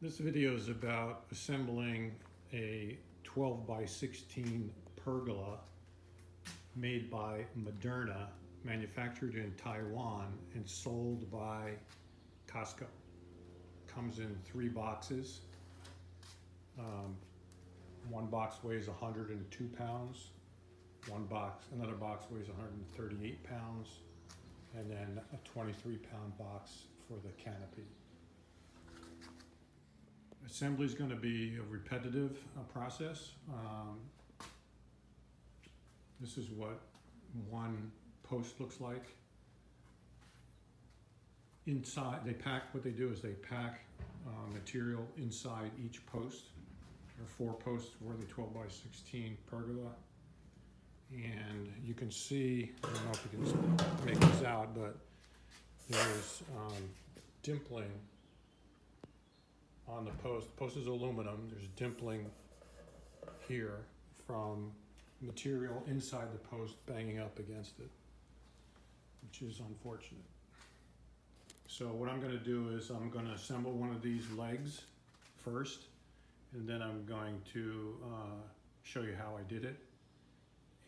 This video is about assembling a 12 by 16 pergola made by Moderna, manufactured in Taiwan and sold by Costco. Comes in 3 boxes. One box weighs 102 pounds. Another box weighs 138 pounds. And then a 23-pound box for the canopy. Assembly is going to be a repetitive process. This is what one post looks like. Inside, what they do is they pack material inside each post. There are 4 posts for the 12 by 16 pergola. And you can see, I don't know if you can make this out, but there's dimpling on the post. The post is aluminum. There's dimpling here from material inside the post banging up against it, which is unfortunate. So what I'm going to do is I'm going to assemble one of these legs first, and then I'm going to show you how I did it,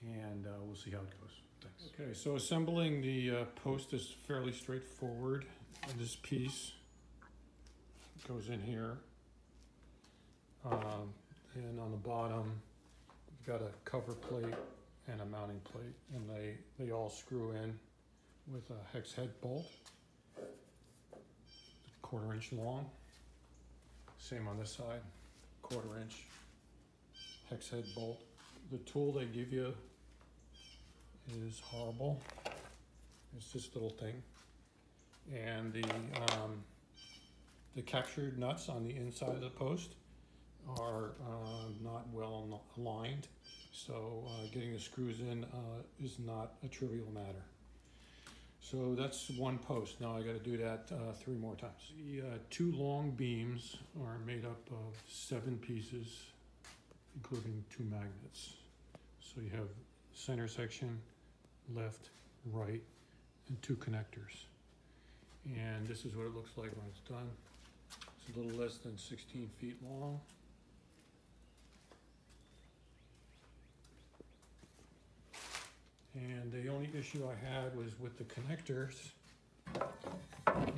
and we'll see how it goes. Thanks. Okay, so assembling the post is fairly straightforward. This piece goes in here, and on the bottom you've got a cover plate and a mounting plate, and they all screw in with a hex head bolt, 1/4 inch long. Same on this side, 1/4 inch hex head bolt. The tool they give you is horrible. It's this little thing, and the captured nuts on the inside of the post are not well aligned, so getting the screws in is not a trivial matter. So that's one post. Now I got to do that 3 more times. The 2 long beams are made up of 7 pieces, including 2 magnets. So you have center section, left, right, and 2 connectors. And this is what it looks like when it's done. It's a little less than 16 feet long. And the only issue I had was with the connectors.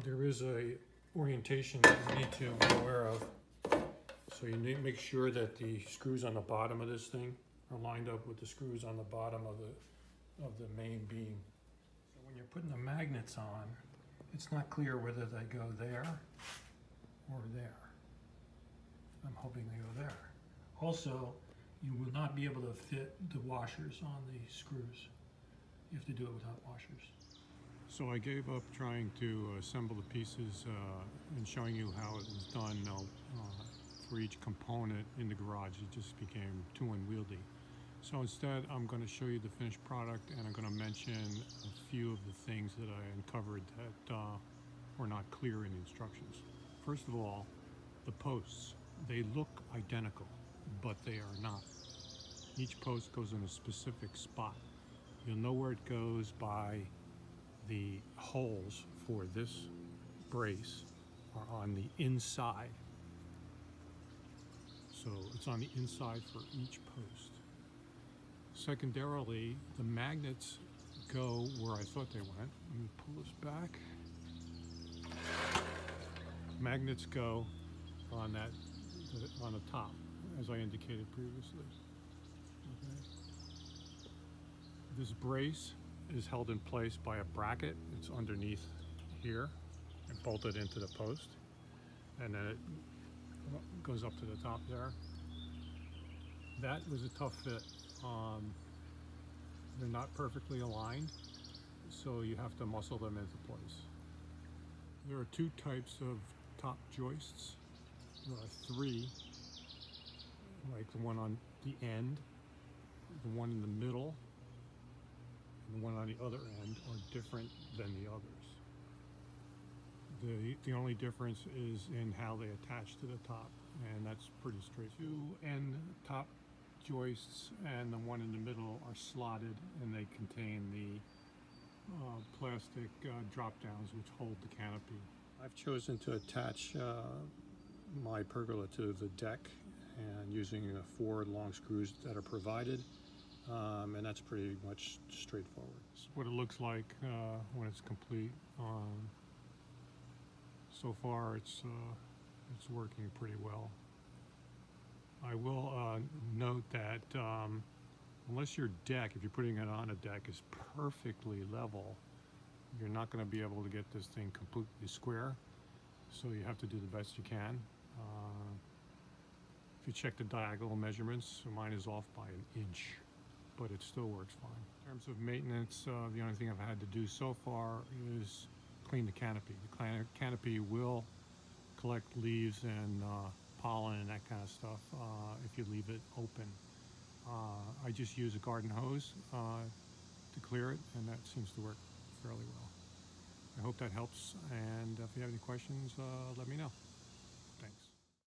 There is a orientation that you need to be aware of. So you need to make sure that the screws on the bottom of this thing are lined up with the screws on the bottom of the main beam. So when you're putting the magnets on, it's not clear whether they go there or there. I'm hoping they go there. Also, you will not be able to fit the washers on the screws. You have to do it without washers. So I gave up trying to assemble the pieces and showing you how it was done for each component in the garage. It just became too unwieldy. So instead, I'm going to show you the finished product, and I'm going to mention a few of the things that I uncovered that were not clear in the instructions. First of all, the posts. They look identical, but they are not. Each post goes in a specific spot. You'll know where it goes by the holes for this brace are on the inside. So it's on the inside for each post. Secondarily, the magnets go where I thought they went. Let me pull this back. Magnets go on the top, as I indicated previously. Okay. This brace is held in place by a bracket. It's underneath here and bolted into the post, and then it goes up to the top there. That was a tough fit. They're not perfectly aligned, so you have to muscle them into place. There are 2 types of top joists. There are 3, like the one on the end, the one in the middle, and the one on the other end are different than the others. The only difference is in how they attach to the top, and that's pretty straightforward. 2 end top joists and the one in the middle are slotted, and they contain the plastic drop downs which hold the canopy. I've chosen to attach my pergola to the deck and using 4 long screws that are provided, and that's pretty much straightforward. This is what it looks like when it's complete. So far it's working pretty well. I will note that unless your deck, if you're putting it on a deck, is perfectly level, you're not going to be able to get this thing completely square. So you have to do the best you can. If you check the diagonal measurements, mine is off by an inch, but it still works fine. In terms of maintenance, the only thing I've had to do so far is clean the canopy. The canopy will collect leaves and pollen and that kind of stuff if you leave it open. I just use a garden hose to clear it, and that seems to work fairly well. I hope that helps, and if you have any questions, let me know.